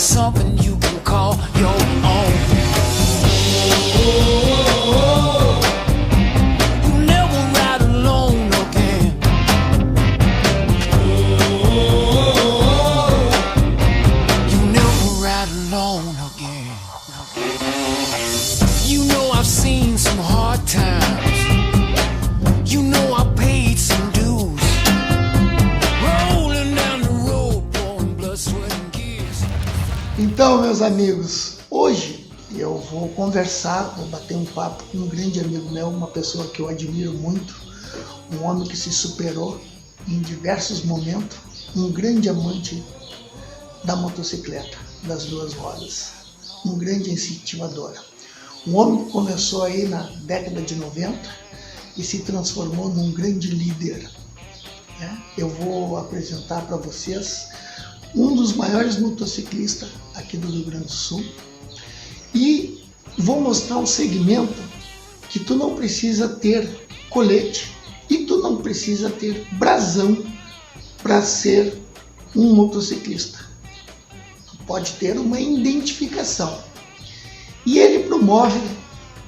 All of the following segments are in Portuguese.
something you can call your own. You never ride alone again. You never ride alone again. You know I've seen some hard times. You know I paid some dues. Rolling down the road, pouring blood, sweat and tears. Então, meus amigos, hoje eu vou conversar, vou bater um papo com um grande amigo meu, uma pessoa que eu admiro muito, um homem que se superou em diversos momentos, um grande amante da motocicleta, das duas rodas, um grande incentivador. Um homem que começou aí na década de 90 e se transformou num grande líder. Eu vou apresentar para vocês um dos maiores motociclistas aqui do Rio Grande do Sul e vou mostrar um segmento que tu não precisa ter colete e tu não precisa ter brasão para ser um motociclista. Tu pode ter uma identificação. E ele promove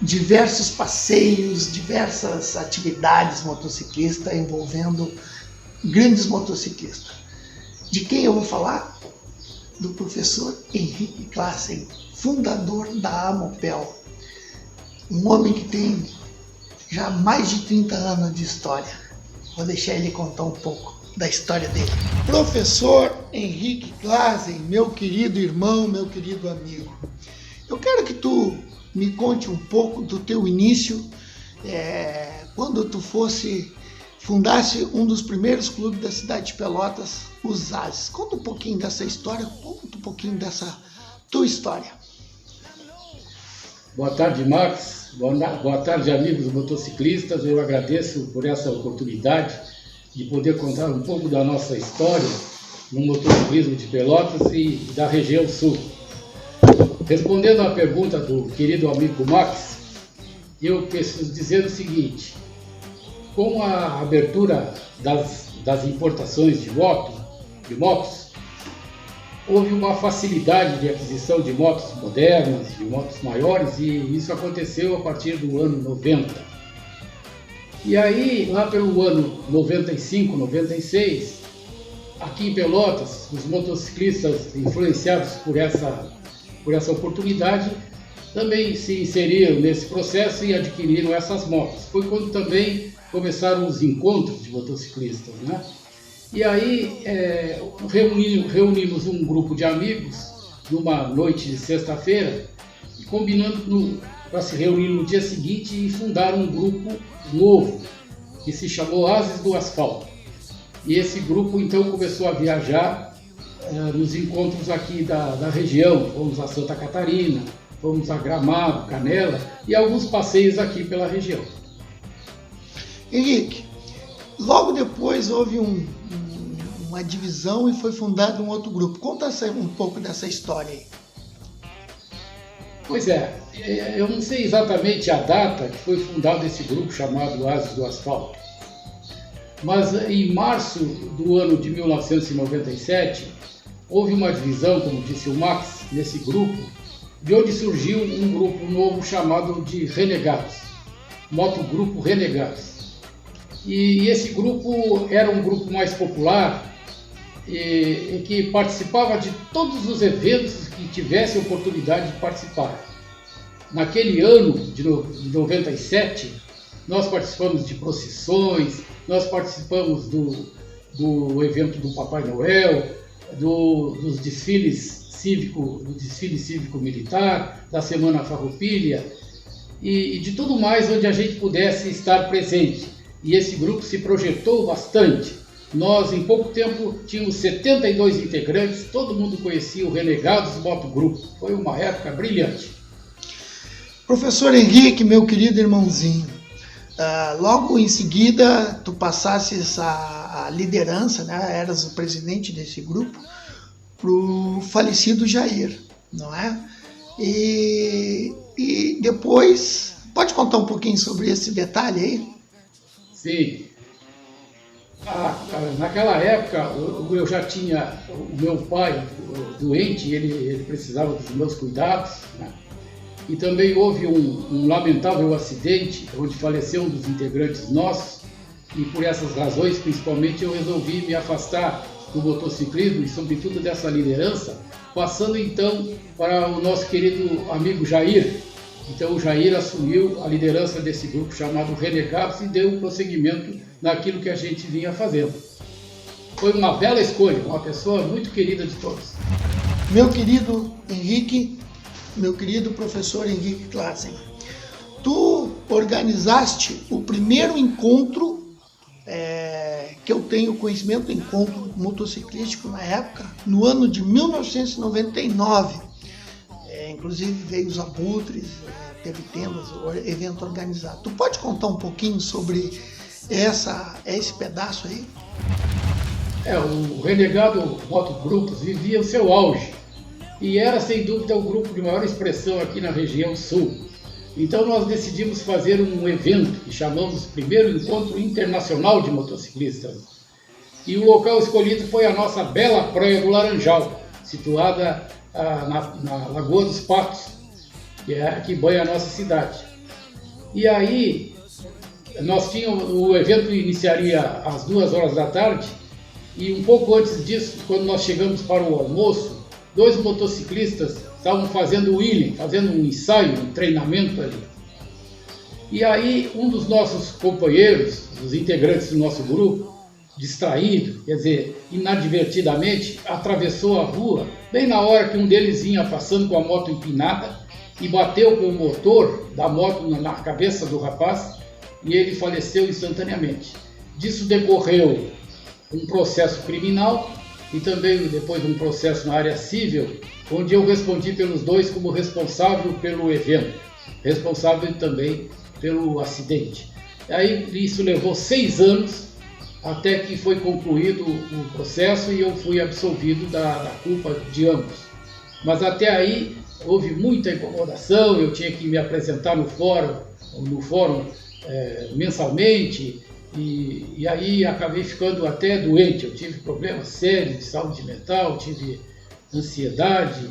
diversos passeios, diversas atividades motociclistas envolvendo grandes motociclistas. De quem eu vou falar? Do professor Henrique Claassen, fundador da Amopel. Um homem que tem já mais de 30 anos de história. Vou deixar ele contar um pouco da história dele. Professor Henrique Claassen, meu querido irmão, meu querido amigo. Eu quero que tu me conte um pouco do teu início, quando tu fundasse um dos primeiros clubes da cidade de Pelotas, os Ases. Conta um pouquinho dessa história, conta um pouquinho dessa tua história. Boa tarde, Max. Boa tarde, amigos motociclistas. Eu agradeço por essa oportunidade de poder contar um pouco da nossa história no motociclismo de Pelotas e da região sul. Respondendo à pergunta do querido amigo Max, eu preciso dizer o seguinte: com a abertura das importações de motos, houve uma facilidade de aquisição de motos modernas, de motos maiores, e isso aconteceu a partir do ano 90. E aí, lá pelo ano 95, 96, aqui em Pelotas, os motociclistas influenciados por essa oportunidade também se inseriram nesse processo e adquiriram essas motos. Foi quando também começaram os encontros de motociclistas, né? E aí reunimos um grupo de amigos numa noite de sexta-feira, combinando para se reunir no dia seguinte e fundar um grupo novo, que se chamou Ases do Asfalto. E esse grupo então começou a viajar nos encontros aqui da região. Fomos a Santa Catarina, fomos a Gramado, Canela e alguns passeios aqui pela região. Henrique, logo depois houve uma divisão e foi fundado um outro grupo. Conta um pouco dessa história aí. Pois é, eu não sei exatamente a data que foi fundado esse grupo chamado Ases do Asfalto, mas em março do ano de 1997, houve uma divisão, como disse o Max, nesse grupo, de onde surgiu um grupo novo chamado de Renegados, Motogrupo Renegados. E esse grupo era um grupo mais popular e que participava de todos os eventos que tivesse oportunidade de participar. Naquele ano de 97, nós participamos de procissões, nós participamos do evento do Papai Noel, dos desfiles do desfile cívico-militar, da Semana Farroupilha e de tudo mais onde a gente pudesse estar presente. E esse grupo se projetou bastante. Nós, em pouco tempo, tínhamos 72 integrantes, todo mundo conhecia o Renegados Motogrupo. Foi uma época brilhante. Professor Henrique, meu querido irmãozinho, logo em seguida tu passasses a liderança, né? Eras o presidente desse grupo, para o falecido Jair, não é? E depois, pode contar um pouquinho sobre esse detalhe aí? Sim. Naquela época, eu já tinha o meu pai doente, ele precisava dos meus cuidados, né? E também houve um lamentável acidente, onde faleceu um dos integrantes nossos, e por essas razões, principalmente, eu resolvi me afastar do motociclismo e, sobretudo, dessa liderança, passando então para o nosso querido amigo Jair. Então o Jair assumiu a liderança desse grupo chamado Renegados e deu prosseguimento naquilo que a gente vinha fazendo. Foi uma bela escolha, uma pessoa muito querida de todos. Meu querido Henrique, meu querido professor Henrique Klassen, tu organizaste o primeiro encontro que eu tenho conhecimento, encontro motociclístico na época, no ano de 1999. Inclusive veio os abutres, teve temas, evento organizado. Tu pode contar um pouquinho sobre esse pedaço aí? O Renegado Motogrupos vivia o seu auge e era sem dúvida o grupo de maior expressão aqui na região sul. Então nós decidimos fazer um evento que chamamos Primeiro Encontro Internacional de Motociclistas. E o local escolhido foi a nossa bela Praia do Laranjal, situada na Lagoa dos Patos, que banha a nossa cidade. E aí, o evento iniciaria às 2 horas da tarde, e um pouco antes disso, quando nós chegamos para o almoço, 2 motociclistas estavam fazendo wheeling, fazendo um ensaio, um treinamento ali. E aí, um dos nossos companheiros, dos integrantes do nosso grupo, distraído, quer dizer, inadvertidamente, atravessou a rua, bem na hora que um deles vinha passando com a moto empinada e bateu com o motor da moto na cabeça do rapaz e ele faleceu instantaneamente. Disso decorreu um processo criminal e também depois um processo na área civil, onde eu respondi pelos dois como responsável pelo evento, responsável também pelo acidente. Aí isso levou 6 anos até que foi concluído o processo e eu fui absolvido da culpa de ambos. Mas até aí houve muita incomodação, eu tinha que me apresentar no fórum mensalmente e aí acabei ficando até doente. Eu tive problemas sérios de saúde mental, tive ansiedade,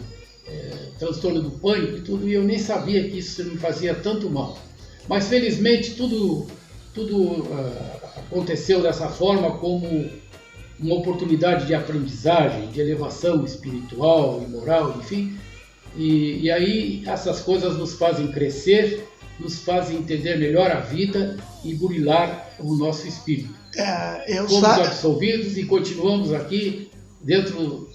transtorno do pânico e tudo, e eu nem sabia que isso me fazia tanto mal. Mas felizmente tudo aconteceu dessa forma como uma oportunidade de aprendizagem, de elevação espiritual e moral, enfim. E aí essas coisas nos fazem crescer, nos fazem entender melhor a vida e burilar o nosso espírito. Fomos absolvidos e continuamos aqui dentro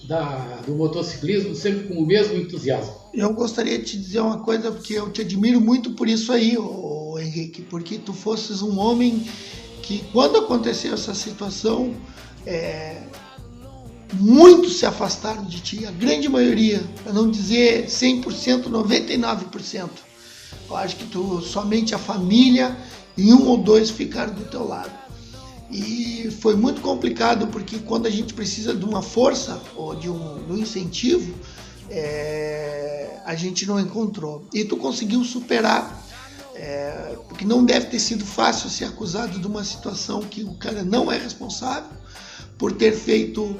do motociclismo sempre com o mesmo entusiasmo. Eu gostaria de te dizer uma coisa, porque eu te admiro muito por isso aí, Henrique, porque tu fosses um homem que, quando aconteceu essa situação, muitos se afastaram de ti, a grande maioria, para não dizer 100%, 99%. Eu acho que somente a família e 1 ou 2 ficaram do teu lado. E foi muito complicado, porque quando a gente precisa de uma força ou de um incentivo, a gente não encontrou. E tu conseguiu superar, porque não deve ter sido fácil ser acusado de uma situação que o cara não é responsável por ter feito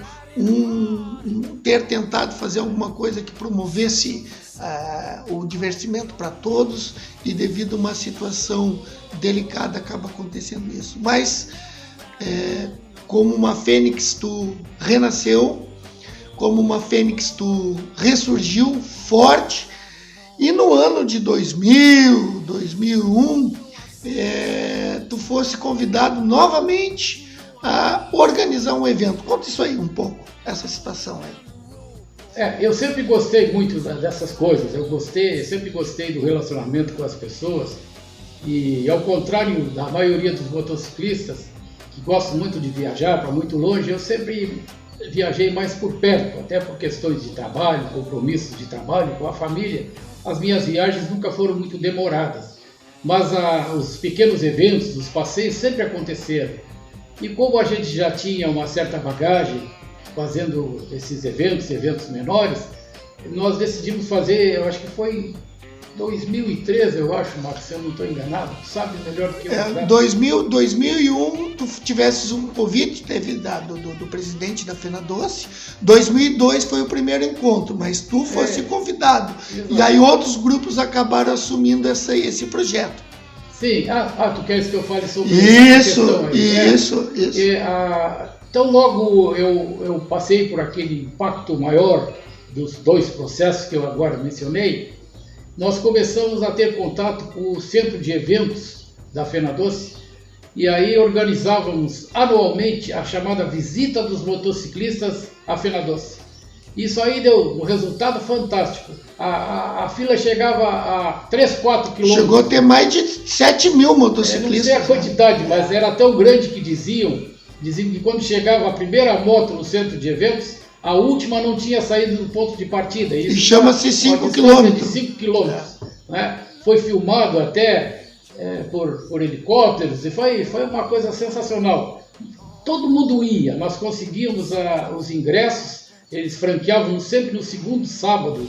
ter tentado fazer alguma coisa que promovesse o divertimento para todos, e devido a uma situação delicada acaba acontecendo isso. Mas como uma fênix tu renasceu, como uma fênix tu ressurgiu forte, e no ano de 2000, 2001, tu fosse convidado novamente a organizar um evento. Conta isso aí um pouco, essa situação aí. Eu sempre gostei muito dessas coisas, eu sempre gostei do relacionamento com as pessoas, e ao contrário da maioria dos motociclistas, que gostam muito de viajar para muito longe, eu sempre viajei mais por perto, até por questões de trabalho, compromissos de trabalho com a família. As minhas viagens nunca foram muito demoradas, mas os pequenos eventos, os passeios sempre aconteceram. E como a gente já tinha uma certa bagagem fazendo esses eventos menores, nós decidimos fazer, eu acho que foi 2013, eu acho, Max, se eu não estou enganado, tu sabe melhor do que eu. 2001, tu tivesses um convite, teve do presidente da FenaDoce. 2002 foi o primeiro encontro, mas tu fosse convidado. Exato. E aí outros grupos acabaram assumindo esse projeto. Sim, tu queres que eu fale sobre isso? Isso. Então logo eu passei por aquele impacto maior dos dois processos que eu agora mencionei. Nós começamos a ter contato com o centro de eventos da FenaDoce e aí organizávamos anualmente a chamada Visita dos Motociclistas à FenaDoce. Isso aí deu um resultado fantástico. A fila chegava a 3, 4 quilômetros. Chegou a ter mais de 7 mil motociclistas. Não sei a quantidade, mas era tão grande que diziam que quando chegava a primeira moto no centro de eventos, a última não tinha saído do ponto de partida. E chama-se 5 quilômetros. 5 quilômetros. Né? Foi filmado até por helicópteros e foi uma coisa sensacional. Todo mundo ia, nós conseguíamos os ingressos, eles franqueavam sempre no segundo sábado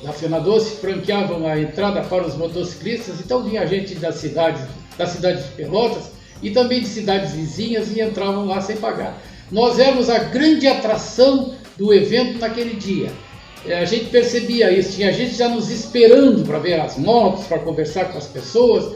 da FenaDoce, franqueavam a entrada para os motociclistas, então vinha gente da cidade de Pelotas e também de cidades vizinhas e entravam lá sem pagar. Nós éramos a grande atração do evento naquele dia. A gente percebia isso, tinha gente já nos esperando para ver as motos, para conversar com as pessoas.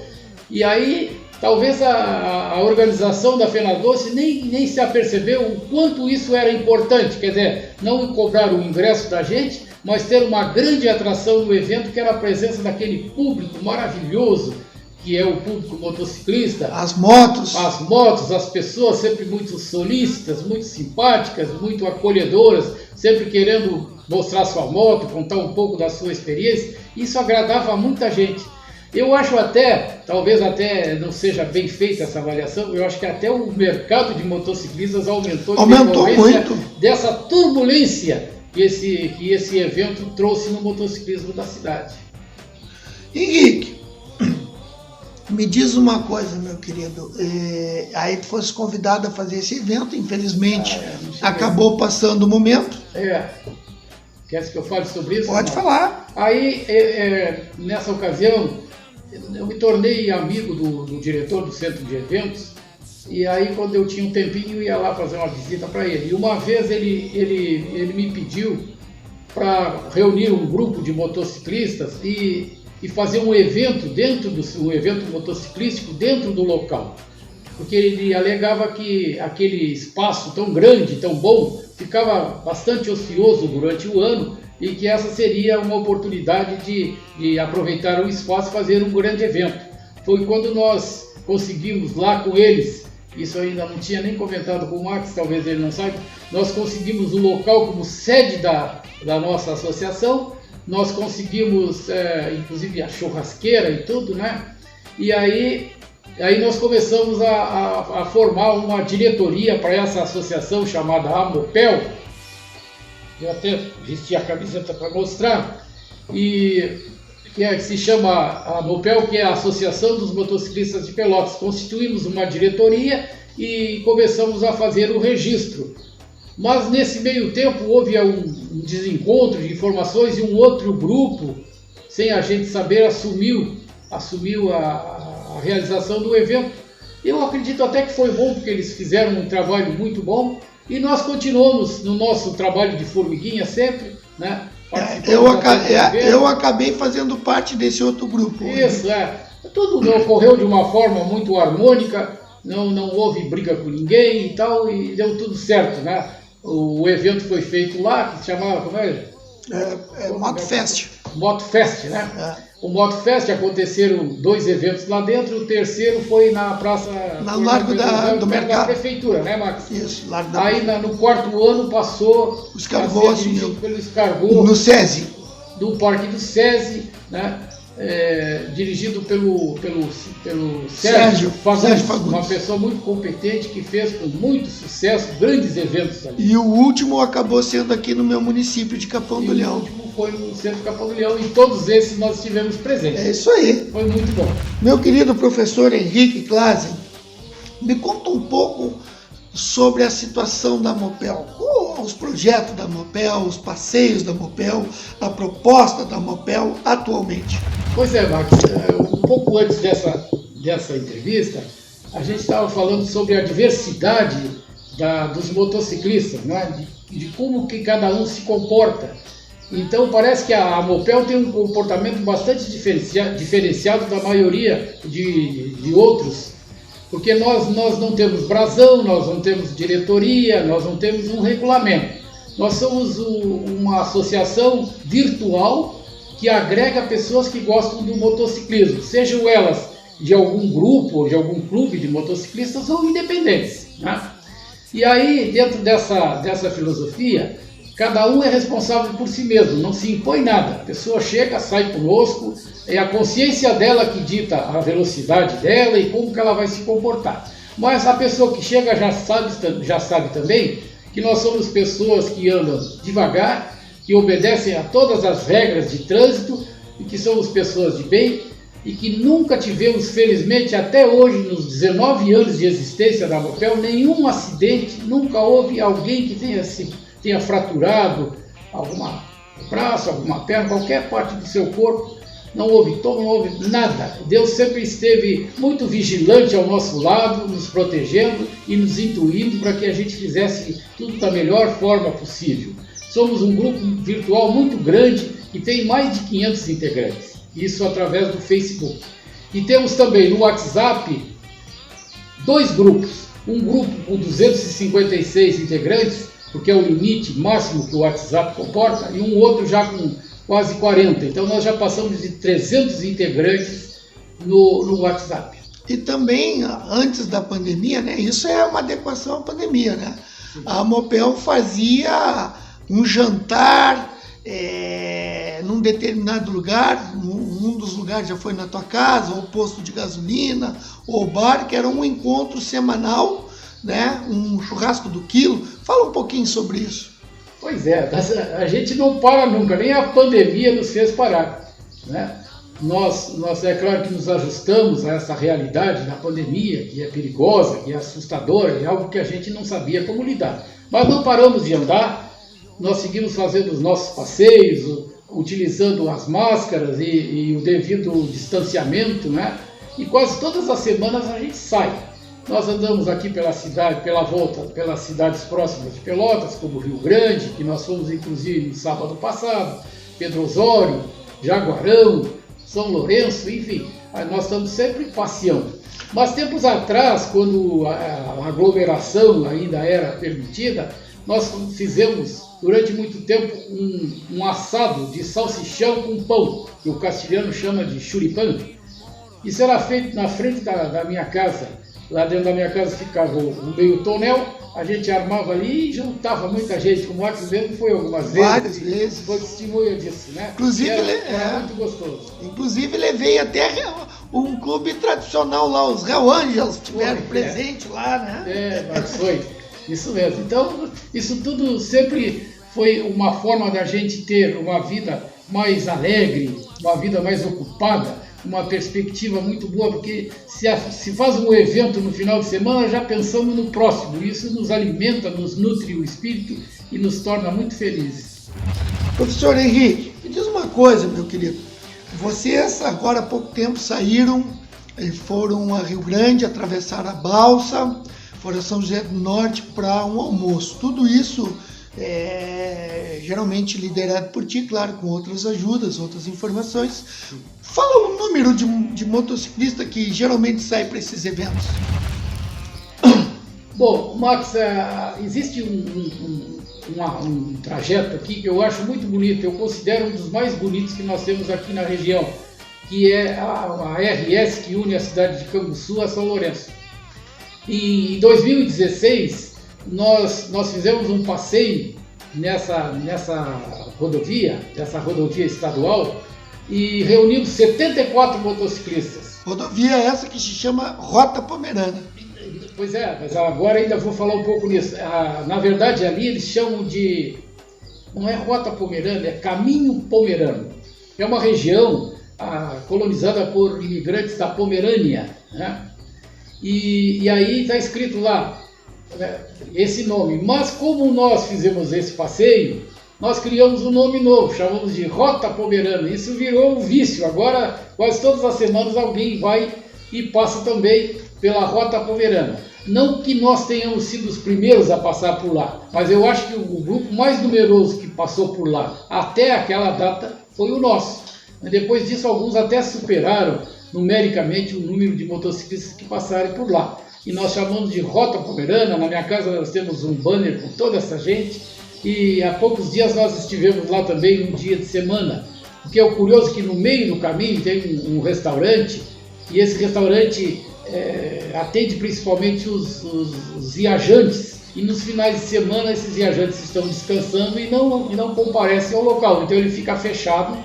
E aí, talvez a organização da FenaDoce nem se apercebeu o quanto isso era importante. Quer dizer, não cobrar o ingresso da gente, mas ter uma grande atração no evento, que era a presença daquele público maravilhoso, que é o público motociclista. As motos, as pessoas sempre muito solícitas, muito simpáticas, muito acolhedoras, sempre querendo mostrar sua moto, contar um pouco da sua experiência. Isso agradava a muita gente. Eu acho até, talvez até não seja bem feita essa avaliação, eu acho que até o mercado de motociclistas aumentou muito dessa turbulência que esse evento trouxe no motociclismo da cidade. Henrique, me diz uma coisa, meu querido, aí tu fosse convidado a fazer esse evento, infelizmente acabou passando o momento. Queres que eu fale sobre isso? Pode falar. Aí, nessa ocasião, eu me tornei amigo do diretor do centro de eventos, e aí quando eu tinha um tempinho eu ia lá fazer uma visita para ele. E uma vez ele me pediu para reunir um grupo de motociclistas e fazer um evento um evento motociclístico dentro do local, porque ele alegava que aquele espaço tão grande, tão bom, ficava bastante ocioso durante o ano e que essa seria uma oportunidade de aproveitar o espaço e fazer um grande evento. Foi quando nós conseguimos lá com eles, isso ainda não tinha nem comentado com o Max, talvez ele não saiba, nós conseguimos o local como sede da nossa associação. Nós conseguimos, inclusive, a churrasqueira e tudo, né? E aí nós começamos a formar uma diretoria para essa associação chamada AMOPEL. Eu até vesti a camiseta para mostrar. E que se chama AMOPEL, que é a Associação dos Motociclistas de Pelotas. Constituímos uma diretoria e começamos a fazer o registro. Mas nesse meio tempo houve um desencontro de informações e um outro grupo, sem a gente saber, assumiu a realização do evento. Eu acredito até que foi bom, porque eles fizeram um trabalho muito bom e nós continuamos no nosso trabalho de formiguinha sempre, né? Eu acabei fazendo parte desse outro grupo. Isso, tudo ocorreu de uma forma muito harmônica, não houve briga com ninguém e tal, e deu tudo certo, né? O evento foi feito lá, que se chamava, como é? Motofest. Motofest, né? O Motofest, aconteceram 2 eventos lá dentro, o terceiro foi na praça... No Largo do Mercado. Da prefeitura, né, Max? Isso, Largo da Aí no 4º ano passou... O Escargot assumiu. Pelo Escargot. No SESI. Do Parque do SESI, né? Dirigido pelo Sérgio Fagundes, uma pessoa muito competente que fez com muito sucesso grandes eventos ali. E o último acabou sendo aqui no meu município de Capão do Leão. O último foi no centro de Capão do Leão e todos esses nós estivemos presentes. É isso aí. Foi muito bom. Meu querido professor Henrique Klasen, me conta um pouco sobre a situação da AMOPEL. aos projetos da Mopel, os passeios da Mopel, a proposta da Mopel atualmente? Pois é, Max, um pouco antes dessa entrevista, a gente estava falando sobre a diversidade dos motociclistas, né? de como que cada um se comporta. Então parece que a Mopel tem um comportamento bastante diferenciado da maioria de outros, porque nós não temos brasão, nós não temos diretoria, nós não temos um regulamento. Nós somos uma associação virtual que agrega pessoas que gostam do motociclismo, sejam elas de algum grupo ou de algum clube de motociclistas ou independentes, né? E aí, dentro dessa filosofia, cada um é responsável por si mesmo, não se impõe nada. A pessoa chega, sai conosco, é a consciência dela que dita a velocidade dela e como que ela vai se comportar. Mas a pessoa que chega já sabe também que nós somos pessoas que andam devagar, que obedecem a todas as regras de trânsito e que somos pessoas de bem e que nunca tivemos, felizmente, até hoje, nos 19 anos de existência da Mopel, nenhum acidente, nunca houve alguém que tenha fraturado algum braço, alguma perna, qualquer parte do seu corpo. Não houve nada. Deus sempre esteve muito vigilante ao nosso lado, nos protegendo e nos intuindo para que a gente fizesse tudo da melhor forma possível. Somos um grupo virtual muito grande que tem mais de 500 integrantes, isso através do Facebook. E temos também no WhatsApp 2 grupos, um grupo com 256 integrantes, porque é o limite máximo que o WhatsApp comporta, e um outro já com quase 40. Então nós já passamos de 300 integrantes no WhatsApp. E também, antes da pandemia, né, isso é uma adequação à pandemia, né? Sim. A Mopel fazia um jantar num determinado lugar, um dos lugares já foi na tua casa, ou posto de gasolina, ou bar, que era um encontro semanal, né, um churrasco do quilo. Fala um pouquinho sobre isso. Pois é, a gente não para nunca, nem a pandemia nos fez parar, né? Nós é claro que nos ajustamos a essa realidade da pandemia, que é perigosa, que é assustadora, é algo que a gente não sabia como lidar. Mas não paramos de andar, nós seguimos fazendo os nossos passeios, utilizando as máscaras e o devido distanciamento, né? E quase todas as semanas a gente sai. Nós andamos aqui pela cidade, pelas cidades próximas de Pelotas, como Rio Grande, que nós fomos inclusive no sábado passado, Pedro Osório, Jaguarão, São Lourenço, enfim, nós estamos sempre passeando. Mas tempos atrás, quando a aglomeração ainda era permitida, nós fizemos durante muito tempo um assado de salsichão com pão, que o castelhano chama de churipã. Isso era feito na frente da minha casa. Lá dentro da minha casa ficava o meio tonel, a gente armava ali e juntava muita gente, como o Marcos mesmo foi algumas vezes. Várias vezes. Foi testemunha disso, né? Inclusive, era muito gostoso. Inclusive levei até um clube tradicional lá, os Hell Angels, tiveram presente lá, né? Mas foi. Isso mesmo. Então, isso tudo sempre foi uma forma da gente ter uma vida mais alegre, uma vida mais ocupada, uma perspectiva muito boa, porque se faz um evento no final de semana, já pensamos no próximo. Isso nos alimenta, nos nutre o espírito e nos torna muito felizes. Professor Henrique, me diz uma coisa, meu querido. Vocês agora há pouco tempo saíram e foram a Rio Grande, atravessaram a balsa, foram a São José do Norte para um almoço. Tudo isso geralmente liderado por ti, claro, com outras ajudas, outras informações. Fala o número de motociclista que geralmente sai para esses eventos. Bom, Max, existe um trajeto aqui que eu acho muito bonito, eu considero um dos mais bonitos que nós temos aqui na região, que é a RS que une a cidade de Canguçu a São Lourenço. E em 2016, nós fizemos um passeio nessa rodovia estadual, e reunimos 74 motociclistas. Rodovia essa que se chama Rota Pomerana. Pois é, mas agora ainda vou falar um pouco nisso. Na verdade, ali eles chamam de... Não é Rota Pomerana, é Caminho Pomerano. É uma região colonizada por imigrantes da Pomerânia, né? E aí está escrito lá, esse nome. Mas como nós fizemos esse passeio, nós criamos um nome novo, chamamos de Rota Pomerana. Isso virou um vício. Agora, quase todas as semanas, alguém vai e passa também pela Rota Pomerana. Não que nós tenhamos sido os primeiros a passar por lá, mas eu acho que o grupo mais numeroso que passou por lá até aquela data foi o nosso. Depois disso, alguns até superaram numericamente o número de motociclistas que passaram por lá. E nós chamamos de Rota Pomerana. Na minha casa nós temos um banner com toda essa gente. E há poucos dias nós estivemos lá também, um dia de semana. O que é curioso que no meio do caminho tem um restaurante, e esse restaurante atende principalmente os viajantes. E nos finais de semana esses viajantes estão descansando e não comparecem ao local. Então ele fica fechado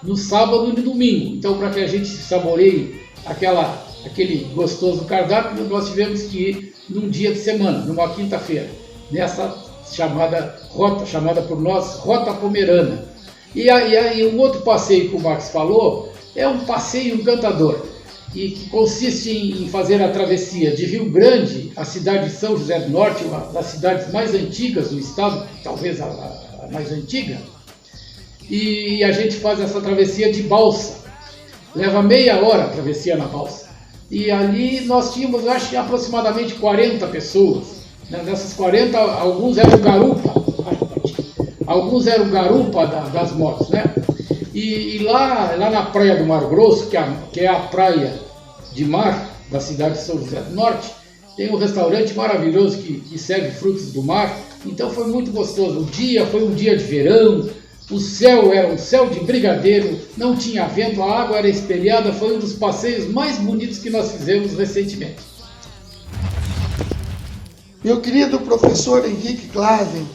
no sábado e no domingo. Então, para que a gente saboreie aquele gostoso cardápio, nós tivemos que ir num dia de semana, numa quinta-feira, nessa chamada por nós Rota Pomerana. E um outro passeio que o Max falou é um passeio encantador, e que consiste em fazer a travessia de Rio Grande, a cidade de São José do Norte, uma das cidades mais antigas do estado, talvez a mais antiga, e a gente faz essa travessia de balsa. Leva meia hora a travessia na balsa. E ali nós tínhamos, acho que aproximadamente 40 pessoas. Dessas 40, alguns eram garupa das motos, né? E lá na praia do Mar Grosso, que é a praia de mar da cidade de São José do Norte, tem um restaurante maravilhoso que serve frutos do mar. Então foi muito gostoso. O dia foi um dia de verão. O céu era um céu de brigadeiro, não tinha vento, a água era espelhada. Foi um dos passeios mais bonitos que nós fizemos recentemente. Meu querido professor Henrique Klaven,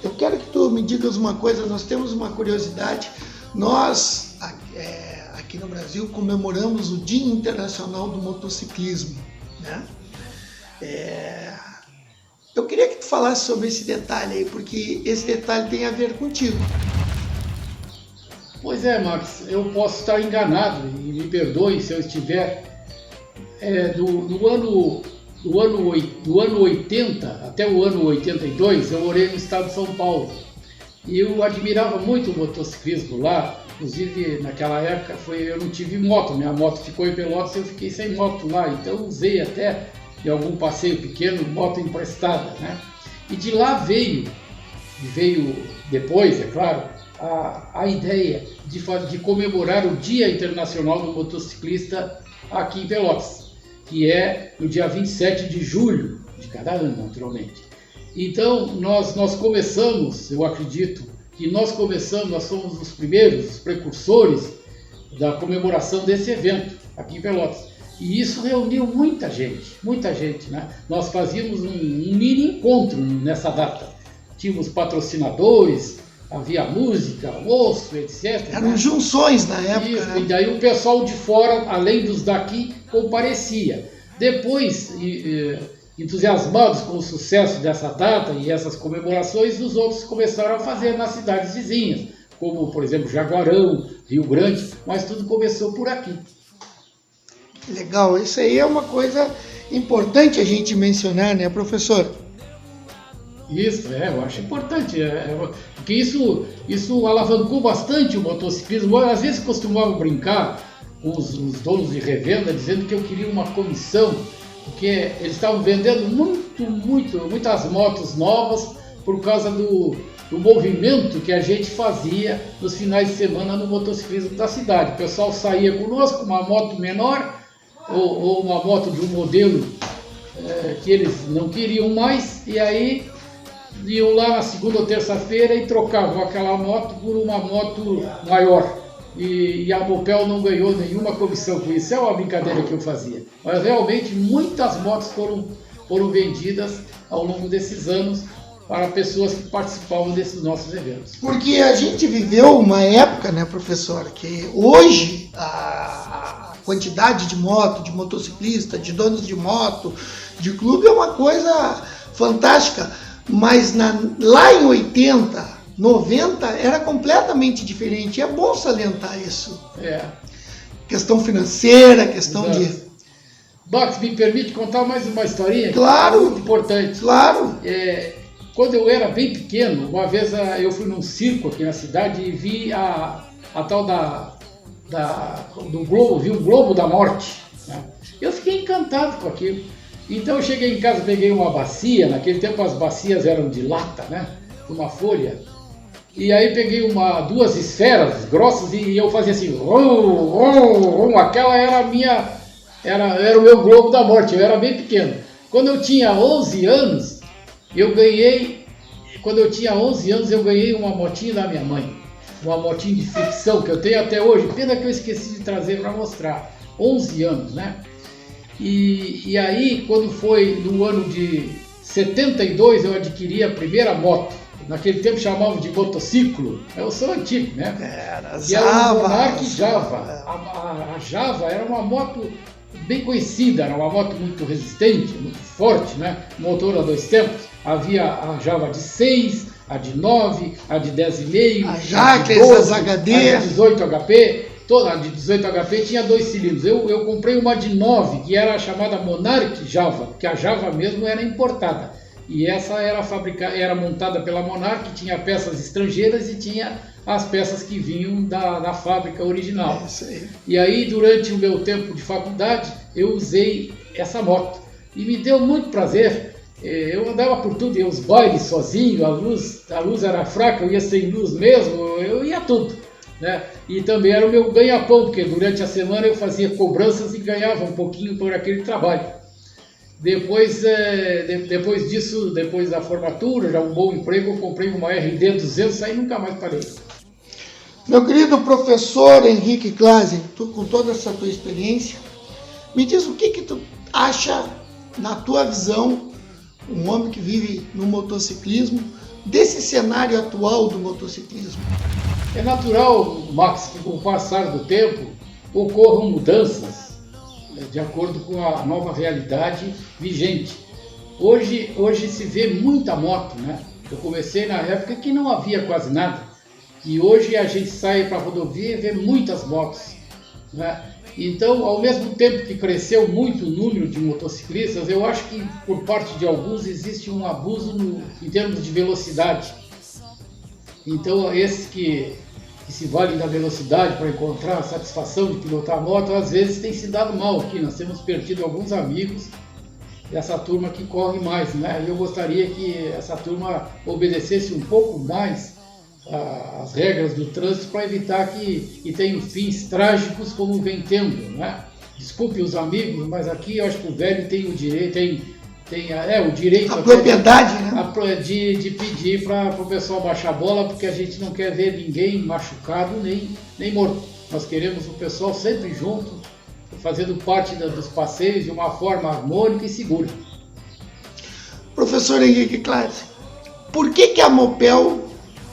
eu quero que tu me digas uma coisa. Nós temos uma curiosidade. Nós, aqui no Brasil, comemoramos o Dia Internacional do Motociclismo, né? Eu queria que tu falasse sobre esse detalhe aí, porque esse detalhe tem a ver contigo. Pois é, Max, eu posso estar enganado, e me perdoe se eu estiver. Do ano 80 até o ano 82, eu morei no estado de São Paulo. E eu admirava muito o motociclismo lá. Inclusive, naquela época, eu não tive moto, minha moto ficou em Pelotas e eu fiquei sem moto lá. Então, usei até em algum passeio pequeno, moto emprestada, né? E de lá veio depois, é claro, a ideia de comemorar o Dia Internacional do Motociclista aqui em Pelotas, que é no dia 27 de julho de cada ano, naturalmente. Então, nós começamos, eu acredito que nós somos os primeiros, os precursores da comemoração desse evento aqui em Pelotas. E isso reuniu muita gente, né? Nós fazíamos um mini encontro nessa data. Tínhamos patrocinadores, havia música, almoço, etc. Eram junções na época. Isso, né? E daí o pessoal de fora, além dos daqui, comparecia. Depois, entusiasmados com o sucesso dessa data e essas comemorações, os outros começaram a fazer nas cidades vizinhas, como, por exemplo, Jaguarão, Rio Grande, mas tudo começou por aqui. Legal, isso aí é uma coisa importante a gente mencionar, né, professor? Isso, eu acho importante, porque isso alavancou bastante o motociclismo. Às vezes costumavam brincar com os donos de revenda, dizendo que eu queria uma comissão, porque eles estavam vendendo muitas motos novas por causa do movimento que a gente fazia nos finais de semana no motociclismo da cidade. O pessoal saía conosco com uma moto menor, ou uma moto de um modelo que eles não queriam mais, e aí iam lá na segunda ou terça-feira e trocavam aquela moto por uma moto maior. E a Mopel não ganhou nenhuma comissão com isso. É uma brincadeira que eu fazia. Mas realmente muitas motos foram vendidas ao longo desses anos para pessoas que participavam desses nossos eventos. Porque a gente viveu uma época, né, professor, que hoje a quantidade de moto, de motociclista, de donos de moto, de clube é uma coisa fantástica, mas lá em 80, 90 era completamente diferente. É bom salientar isso. É. Questão financeira, questão Max, me permite contar mais uma historinha? Claro. Muito importante. Claro. Quando eu era bem pequeno, uma vez eu fui num circo aqui na cidade e vi a tal do globo, vi o Globo da Morte, né? Eu fiquei encantado com aquilo. Então eu cheguei em casa, peguei uma bacia, naquele tempo as bacias eram de lata, né? Uma folha. E aí peguei duas esferas grossas e eu fazia assim, aquela era a minha, era o meu Globo da Morte, eu era bem pequeno. Quando eu tinha 11 anos, eu ganhei uma motinha da minha mãe, uma motinha de fricção que eu tenho até hoje, pena que eu esqueci de trazer para mostrar, 11 anos, né? E aí, quando foi no ano de 72, eu adquiri a primeira moto. Naquele tempo chamavam de motociclo. Eu sou antigo, né? Era e era uma Java. Monarch Java. A Java era uma moto bem conhecida, era uma moto muito resistente, muito forte, né? Motor a 2 tempos. Havia a Java de 6, a de 9, a de 10,5, a Jacques, as HD, a de 18 HP. Toda a de 18 HP tinha 2 cilindros. Eu comprei uma de 9, que era a chamada Monarch Java, porque a Java mesmo era importada. E essa era montada pela Monarch, tinha peças estrangeiras e tinha as peças que vinham da fábrica original. É isso aí. E aí, durante o meu tempo de faculdade, eu usei essa moto. E me deu muito prazer. Eu andava por tudo, ia aos bailes sozinho, a luz era fraca, eu ia sem luz mesmo, eu ia tudo, né? E também era o meu ganha-pão, porque durante a semana eu fazia cobranças e ganhava um pouquinho por aquele trabalho. Depois disso, depois da formatura, já um bom emprego, eu comprei uma RD 200 e nunca mais parei. Meu querido professor Henrique Clasen, tu com toda essa tua experiência, me diz o que tu acha, na tua visão, um homem que vive no motociclismo, desse cenário atual do motociclismo? É natural, Max, que com o passar do tempo ocorram mudanças de acordo com a nova realidade vigente. Hoje se vê muita moto, né? Eu comecei na época que não havia quase nada. E hoje a gente sai para a rodovia e vê muitas motos, né? Então, ao mesmo tempo que cresceu muito o número de motociclistas, eu acho que por parte de alguns existe um abuso em termos de velocidade. Então, esses que se valem da velocidade para encontrar a satisfação de pilotar a moto, às vezes tem se dado mal aqui. Nós temos perdido alguns amigos dessa turma que corre mais, né? E eu gostaria que essa turma obedecesse um pouco mais as regras do trânsito para evitar que tenham fins trágicos como vem tendo, né? Desculpe os amigos, mas aqui eu acho que o velho tem o direito, o direito a propriedade, né? De pedir para o pessoal baixar a bola, porque a gente não quer ver ninguém machucado nem morto. Nós queremos o pessoal sempre junto, fazendo parte dos passeios de uma forma harmônica e segura. Professor Henrique Clasen, por que a Mopel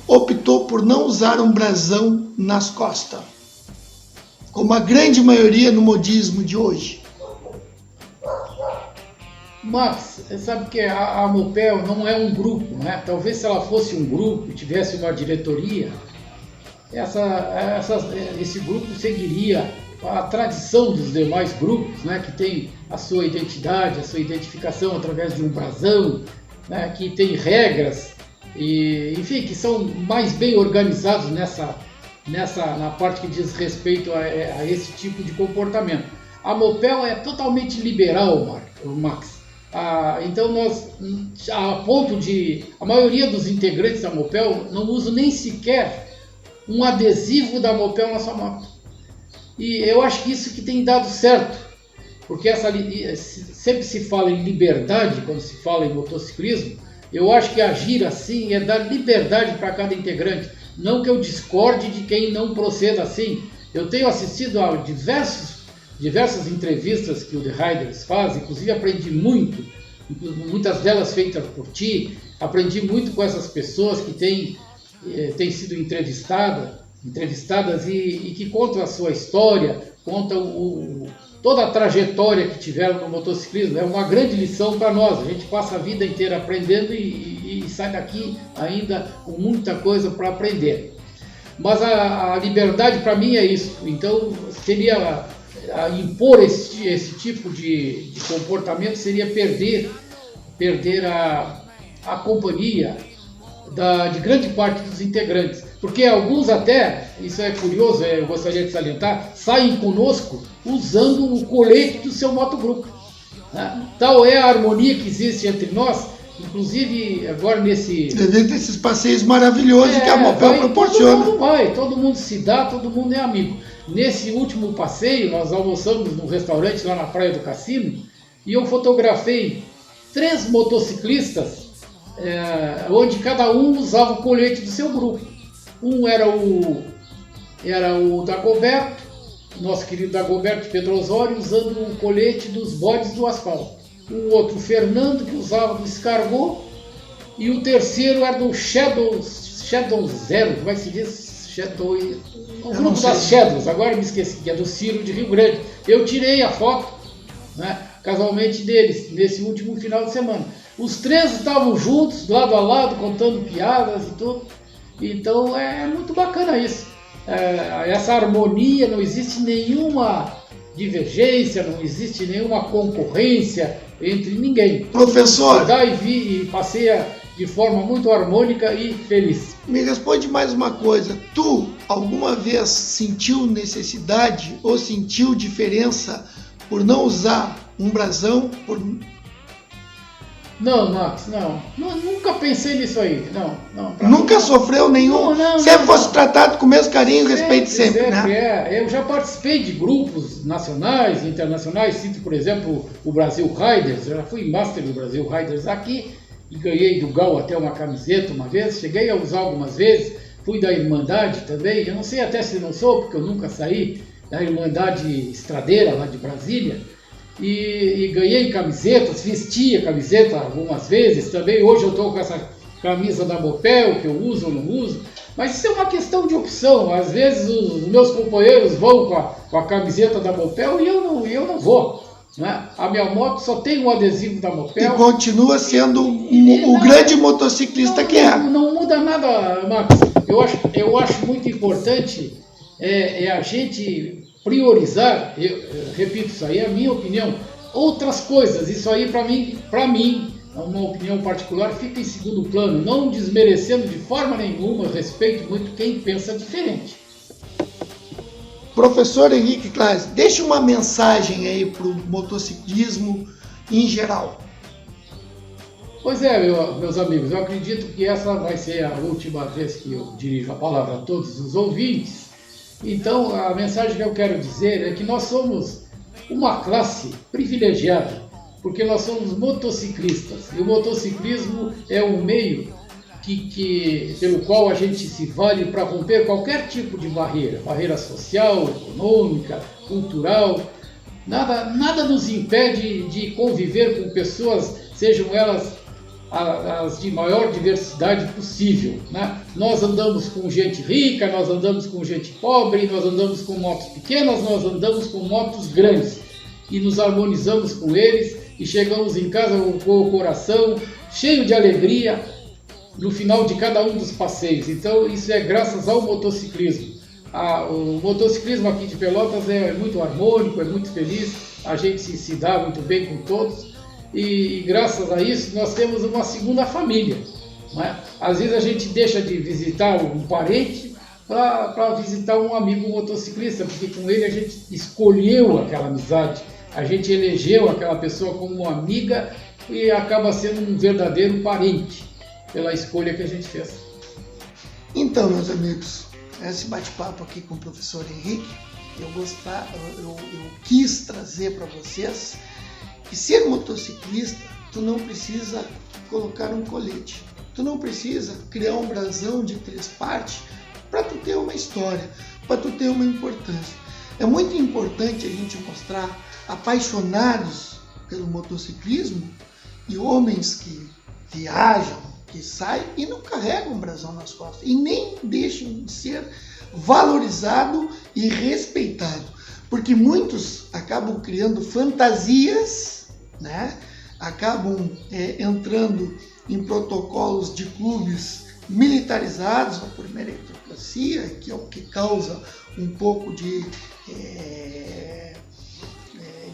optou por não usar um brasão nas costas, como a grande maioria no modismo de hoje? Max, sabe que a Mopel não é um grupo, né? Talvez se ela fosse um grupo, tivesse uma diretoria, esse grupo seguiria a tradição dos demais grupos, né? Que tem a sua identidade, a sua identificação através de um brasão, né? Que tem regras, e, enfim, que são mais bem organizados na parte que diz respeito a esse tipo de comportamento. A Mopel é totalmente liberal, Max. Então a ponto de a maioria dos integrantes da Mopel não usa nem sequer um adesivo da Mopel na sua moto. E eu acho que isso que tem dado certo, porque sempre se fala em liberdade quando se fala em motociclismo. Eu acho que agir assim é dar liberdade para cada integrante. Não que eu discorde de quem não proceda assim. Eu tenho assistido a diversas entrevistas que o The Riders faz, inclusive aprendi muito, muitas delas feitas por ti. Aprendi muito com essas pessoas que têm sido entrevistadas e que contam a sua história, contam toda a trajetória que tiveram no motociclismo. É uma grande lição para nós. A gente passa a vida inteira aprendendo e sai daqui ainda com muita coisa para aprender. Mas a liberdade para mim é isso. Então seria impor esse tipo de comportamento seria perder a companhia de grande parte dos integrantes. Porque alguns até, isso é curioso, eu gostaria de salientar, saem conosco usando o colete do seu motogrupo. Né? Tal é a harmonia que existe entre nós, inclusive agora devido a esses passeios maravilhosos que a Mopel proporciona. Todo mundo se dá, todo mundo é amigo. Nesse último passeio, nós almoçamos num restaurante lá na Praia do Cassino e eu fotografei 3 motociclistas, onde cada um usava o colete do seu grupo. Um era o Dagoberto, nosso querido Dagoberto Pedro Osório, usando o colete dos bodes do asfalto. O outro, o Fernando, que usava do Escargot. E o terceiro era do Shadow Zero, como é que se diz? O grupo das Shadows, agora me esqueci, que é do Ciro de Rio Grande. Eu tirei a foto, né, casualmente deles, nesse último final de semana. Os 3 estavam juntos, lado a lado, contando piadas e tudo. Então é muito bacana isso. Essa harmonia, não existe nenhuma divergência, não existe nenhuma concorrência entre ninguém. Professor, e passeia de forma muito harmônica e feliz. Me responde mais uma coisa. Tu alguma vez sentiu necessidade ou sentiu diferença por não usar um brasão? Não, Max, não. Nunca pensei nisso aí. Não. Nunca sofreu nenhum? Sempre fosse tratado com o mesmo carinho e respeito sempre, né? Eu já participei de grupos nacionais e internacionais, cito, por exemplo, o Brasil Riders. Eu já fui master do Brasil Riders aqui e ganhei do Gal até uma camiseta uma vez. Cheguei a usar algumas vezes. Fui da Irmandade também. Eu não sei até se não sou, porque eu nunca saí da Irmandade Estradeira, lá de Brasília. E ganhei camisetas, vesti a camiseta algumas vezes também. Hoje eu estou com essa camisa da Mopel, que eu uso ou não uso. Mas isso é uma questão de opção. Às vezes os meus companheiros vão com a camiseta da Mopel e eu não vou. Né? A minha moto só tem um adesivo da Mopel. E continua sendo o grande motociclista que é. Não muda nada, Max. Eu acho muito importante a gente priorizar, eu repito, isso aí é a minha opinião, outras coisas. Isso aí para mim, uma opinião particular, fica em segundo plano, não desmerecendo de forma nenhuma, respeito muito quem pensa diferente. Professor Henrique Klaes, deixa uma mensagem aí para o motociclismo em geral. Pois é, meus amigos, eu acredito que essa vai ser a última vez que eu dirijo a palavra a todos os ouvintes. Então, a mensagem que eu quero dizer é que nós somos uma classe privilegiada, porque nós somos motociclistas. E o motociclismo é um meio pelo qual a gente se vale para romper qualquer tipo de barreira social, econômica, cultural. Nada nos impede de conviver com pessoas, sejam elas as de maior diversidade possível, né? Nós andamos com gente rica, nós andamos com gente pobre, nós andamos com motos pequenas, nós andamos com motos grandes e nos harmonizamos com eles e chegamos em casa com o coração cheio de alegria no final de cada um dos passeios. Então isso é graças ao motociclismo. O motociclismo aqui de Pelotas é muito harmônico, é muito feliz, a gente se dá muito bem com todos. E graças a isso nós temos uma segunda família. Né? Às vezes a gente deixa de visitar um parente para visitar um amigo motociclista, porque com ele a gente escolheu aquela amizade, a gente elegeu aquela pessoa como uma amiga e acaba sendo um verdadeiro parente pela escolha que a gente fez. Então, meus amigos, esse bate-papo aqui com o professor Henrique, eu quis trazer para vocês que ser motociclista, tu não precisa colocar um colete, tu não precisa criar um brasão de 3 partes para tu ter uma história, para tu ter uma importância. É muito importante a gente mostrar apaixonados pelo motociclismo e homens que viajam, que saem e não carregam um brasão nas costas e nem deixam de ser valorizado e respeitado. Porque muitos acabam criando fantasias, né? Acabam entrando em protocolos de clubes militarizados por meritocracia, que é o que causa um pouco de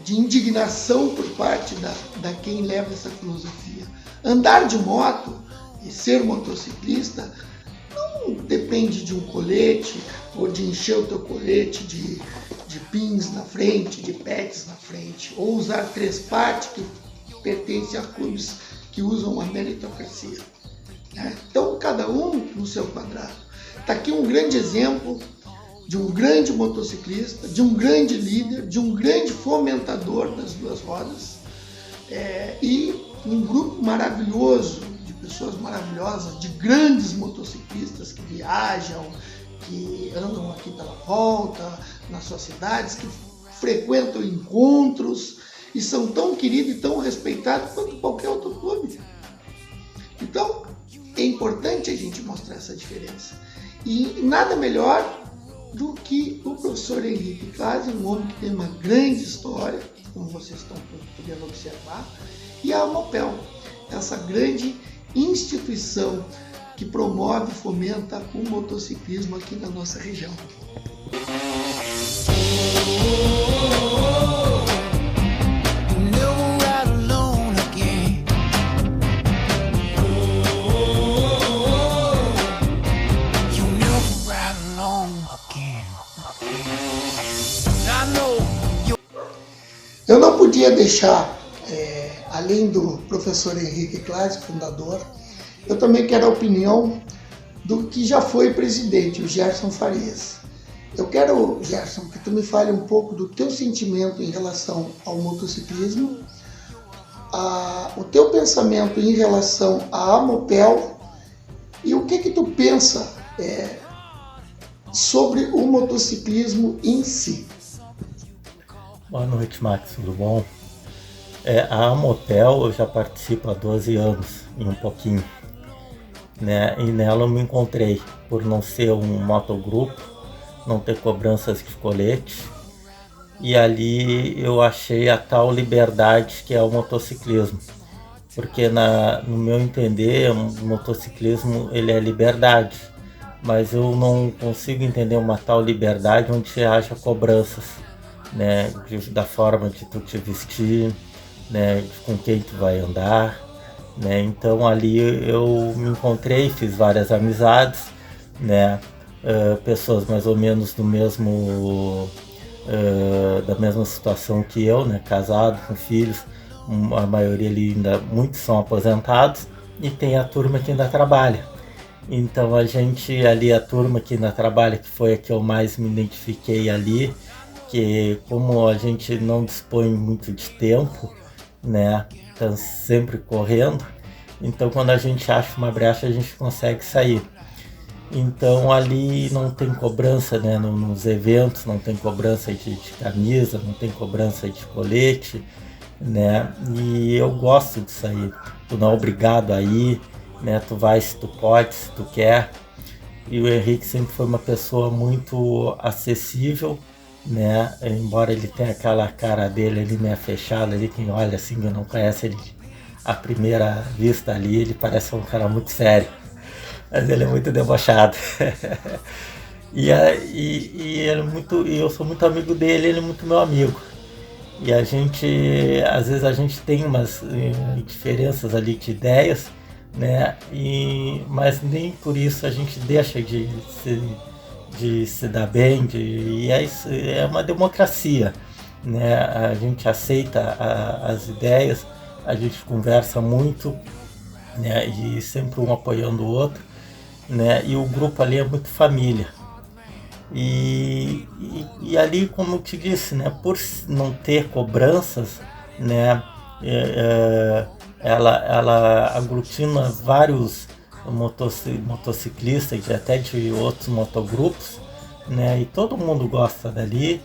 de indignação por parte da quem leva essa filosofia. Andar de moto e ser motociclista não depende de um colete ou de encher o teu colete de pins na frente, de pads na frente, ou usar 3 partes que pertencem a clubes que usam a meritocracia. Né? Então, cada um no seu quadrado. Está aqui um grande exemplo de um grande motociclista, de um grande líder, de um grande fomentador das 2 rodas, e um grupo maravilhoso de pessoas maravilhosas, de grandes motociclistas que viajam, que andam aqui pela volta, nas suas cidades, que frequentam encontros e são tão queridos e tão respeitados quanto qualquer outro clube. Então, é importante a gente mostrar essa diferença. E nada melhor do que o professor Henrique Clase, um homem que tem uma grande história, como vocês estão podendo observar, e a Amopel, essa grande instituição que promove e fomenta o motociclismo aqui na nossa região. Eu não podia deixar, além do professor Henrique Clase, fundador, eu também quero a opinião do que já foi presidente, o Gerson Farias. Eu quero, Gerson, que tu me fale um pouco do teu sentimento em relação ao motociclismo, o teu pensamento em relação à Amopel e o que tu pensa sobre o motociclismo em si. Boa noite, Max, tudo bom? A Amopel eu já participo há 12 anos e um pouquinho, né? E nela eu me encontrei, por não ser um motogrupo, não ter cobranças de colete, e ali eu achei a tal liberdade que é o motociclismo, porque no meu entender o motociclismo ele é liberdade, mas eu não consigo entender uma tal liberdade onde haja cobranças, né, da forma de tu te vestir, né, com quem tu vai andar, né? Então ali eu me encontrei, fiz várias amizades, né, pessoas mais ou menos do mesmo da mesma situação que eu, né, casado, com filhos, a maioria ali ainda, muitos são aposentados, e tem a turma que ainda trabalha. Então a gente ali, a turma que ainda trabalha, que foi a que eu mais me identifiquei ali, que como a gente não dispõe muito de tempo, né, tá sempre correndo, então quando a gente acha uma brecha a gente consegue sair. Então ali não tem cobrança, né, nos eventos, não tem cobrança de camisa, não tem cobrança de colete, né, e eu gosto disso aí. Tu não é obrigado a ir, né, tu vai se tu pode, se tu quer. E o Henrique sempre foi uma pessoa muito acessível, né, embora ele tenha aquela cara dele ali meio fechada ali, quem olha assim que não conhece ele à primeira vista ali, ele parece um cara muito sério, mas ele é muito debochado. e ele é muito, e eu sou muito amigo dele, ele é muito meu amigo, e a gente, às vezes a gente tem umas diferenças ali de ideias, né, mas nem por isso a gente deixa de se dar bem, e é uma democracia, né? A gente aceita as ideias, a gente conversa muito, né? E sempre um apoiando o outro, né? E o grupo ali é muito família. E ali, como eu te disse, né? Por não ter cobranças, né? Ela aglutina vários motociclistas e até de outros motogrupos, né? E todo mundo gosta dali,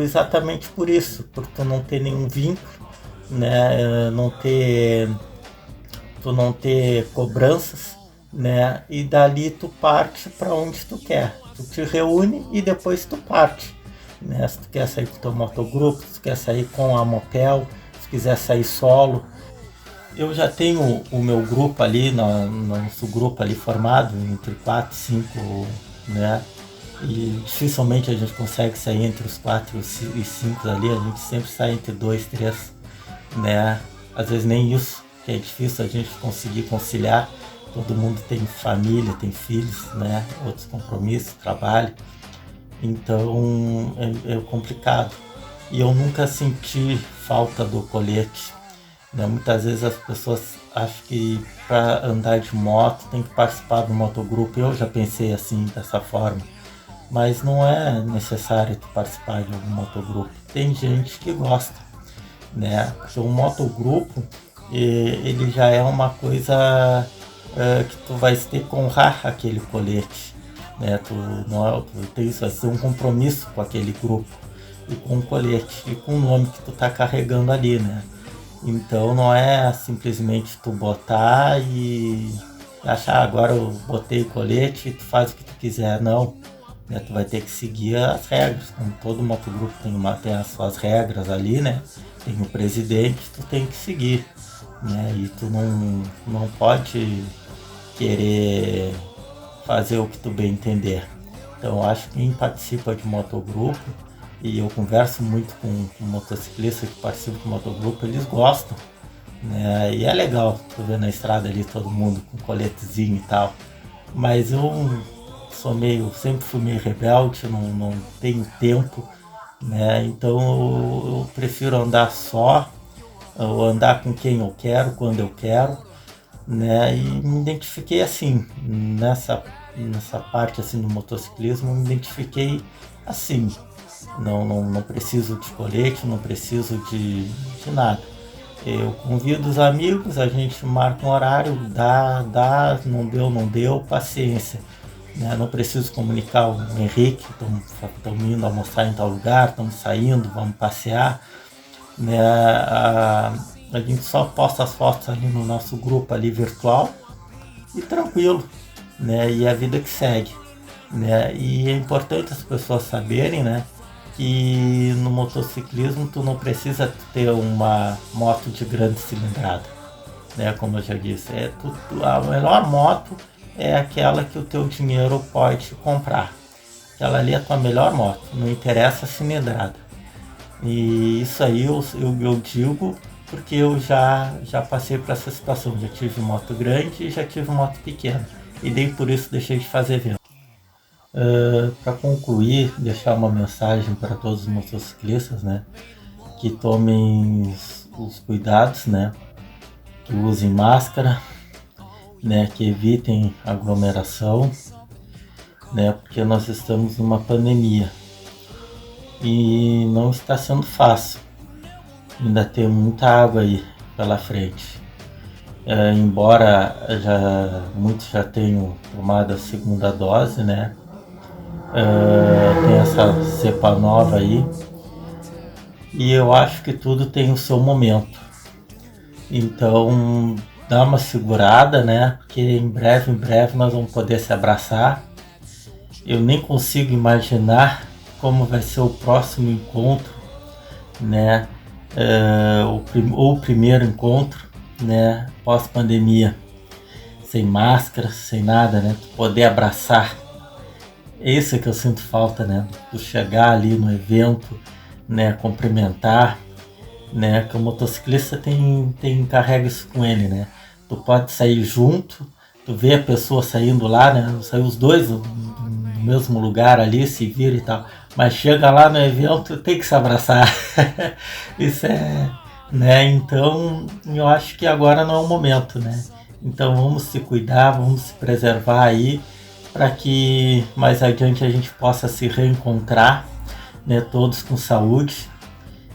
exatamente por isso, por tu não ter nenhum vínculo, né? Tu não ter cobranças, né? E dali tu parte para onde tu quer, tu te reúne e depois tu parte, né? Se tu quer sair com o teu motogrupo, se tu quer sair com a Amopel, se quiser sair solo. Eu já tenho o meu grupo ali, nosso grupo ali formado entre 4 e 5, né, e dificilmente a gente consegue sair entre os 4 e 5 ali, a gente sempre sai entre 2, 3, né? Às vezes nem isso, que é difícil a gente conseguir conciliar. Todo mundo tem família, tem filhos, né? Outros compromissos, trabalho. Então é complicado. E eu nunca senti falta do colete, né? Muitas vezes as pessoas acham que para andar de moto tem que participar do motogrupo. Eu já pensei assim, dessa forma. Mas não é necessário tu participar de algum motogrupo. Tem gente que gosta, né? Porque o motogrupo, ele já é uma coisa que tu vai ter que honrar aquele colete, né? Tu vai ter um compromisso com aquele grupo, e com o colete, e com o nome que tu tá carregando ali, né? Então não é simplesmente tu botar e achar, agora eu botei o colete e tu faz o que tu quiser, não. Né? Tu vai ter que seguir as regras, como todo motogrupo tem as suas regras ali, né? Tem o presidente, tu tem que seguir, né? E tu não pode querer fazer o que tu bem entender. Então eu acho que quem participa de motogrupo, e eu converso muito com motociclistas que participam do motogrupo, eles gostam, né? E é legal tu ver na estrada ali todo mundo com coletezinho e tal. Mas eu sempre fui meio rebelde, não tenho tempo, né? Então eu prefiro andar só, ou andar com quem eu quero, quando eu quero, né? E me identifiquei assim, nessa parte assim do motociclismo, me identifiquei assim. Não preciso de colete, não preciso de nada. Eu convido os amigos, a gente marca um horário, dá, não deu, paciência. Né? Não preciso comunicar o Henrique, estamos indo almoçar em tal lugar, estamos saindo, vamos passear. Né? A gente só posta as fotos ali no nosso grupo ali virtual e tranquilo, né? E a vida que segue. Né? E é importante as pessoas saberem, né, que no motociclismo tu não precisa ter uma moto de grande cilindrada, né? Como eu já disse, a melhor moto é aquela que o teu dinheiro pode comprar. Aquela ali é a tua melhor moto, não interessa a cilindrada. E isso aí eu digo porque eu já passei por essa situação. Já tive moto grande e já tive moto pequena. E nem por isso deixei de fazer evento. Para concluir, deixar uma mensagem para todos os motociclistas, né? Que tomem os cuidados, né? Que usem máscara, né? Que evitem aglomeração, né? Porque nós estamos numa pandemia e não está sendo fácil. Ainda tem muita água aí pela frente. Embora muitos já tenham tomado a segunda dose, né? Tem essa cepa nova aí, e eu acho que tudo tem o seu momento. Então dá uma segurada, né? Porque em breve nós vamos poder se abraçar. Eu nem consigo imaginar como vai ser o próximo encontro, né? O primeiro encontro, né? Pós-pandemia, sem máscara, sem nada, né? Poder abraçar. Esse é que eu sinto falta, né? Tu chegar ali no evento, né? Cumprimentar, né? Que o motociclista carrega isso com ele, né? Tu pode sair junto, tu vê a pessoa saindo lá, né? Sair os dois no mesmo lugar ali, se vira e tal. Mas chega lá no evento, tem que se abraçar. Isso é, né? Então, eu acho que agora não é o momento, né? Então vamos se cuidar, vamos se preservar aí, para que mais adiante a gente possa se reencontrar, né, todos com saúde,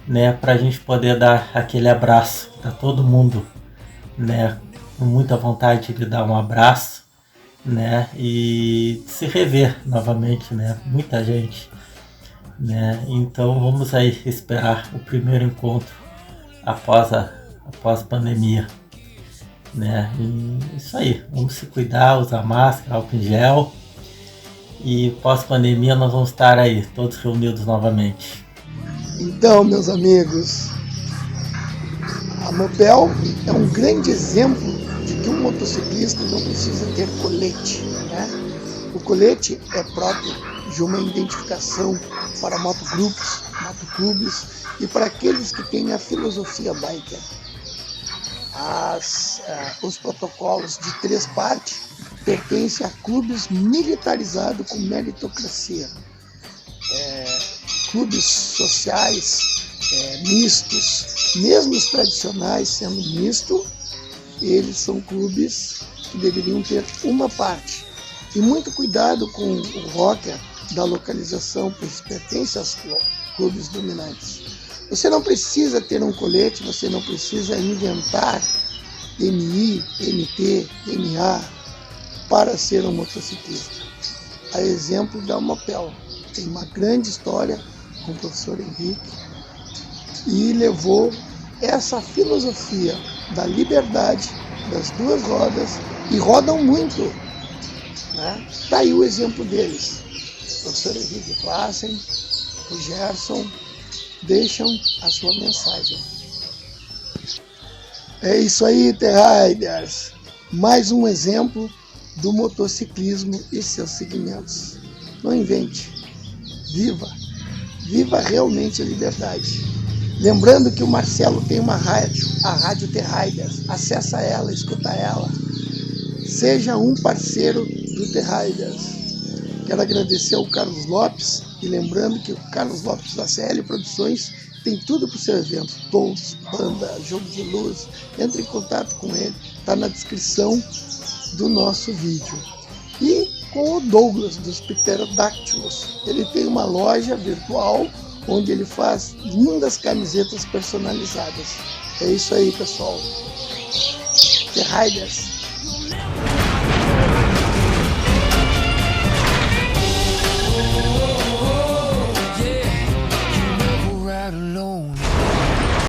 né, para a gente poder dar aquele abraço. Tá todo mundo, né, com muita vontade de dar um abraço, né, e se rever novamente, né, muita gente, né. Então vamos aí esperar o primeiro encontro após a pandemia. Né? E isso aí, vamos se cuidar, usar máscara, álcool em gel, e pós-pandemia nós vamos estar aí, todos reunidos novamente. Então, meus amigos, a Mopel é um grande exemplo de que um motociclista não precisa ter colete, né? O colete é próprio de uma identificação para motogrupos, motoclubes e para aqueles que têm a filosofia biker. Os protocolos de 3 partes pertencem a clubes militarizados com meritocracia. Clubes sociais mistos, mesmo os tradicionais sendo mistos, eles são clubes que deveriam ter uma parte. E muito cuidado com o rocker da localização, pois pertence aos clubes dominantes. Você não precisa ter um colete, você não precisa inventar MI, MT, MA para ser um motociclista. A exemplo da Mopel, tem uma grande história com o professor Henrique e levou essa filosofia da liberdade das 2 rodas e rodam muito, né? Tá aí o exemplo deles. O professor Henrique Klassen, o Gerson, deixam a sua mensagem. É isso aí, T-Riders. Mais um exemplo do motociclismo e seus segmentos. Não invente. Viva. Viva realmente a liberdade. Lembrando que o Marcelo tem uma rádio, a Rádio T-Riders. Acessa ela, escuta ela. Seja um parceiro do T-Riders. Quero agradecer ao Carlos Lopes e lembrando que o Carlos Lopes da CL Produções tem tudo para o seu evento, toldos, banda, jogo de luz. Entre em contato com ele, está na descrição do nosso vídeo. E com o Douglas dos Pterodáctilos, ele tem uma loja virtual onde ele faz lindas camisetas personalizadas. É isso aí, pessoal. The Riders.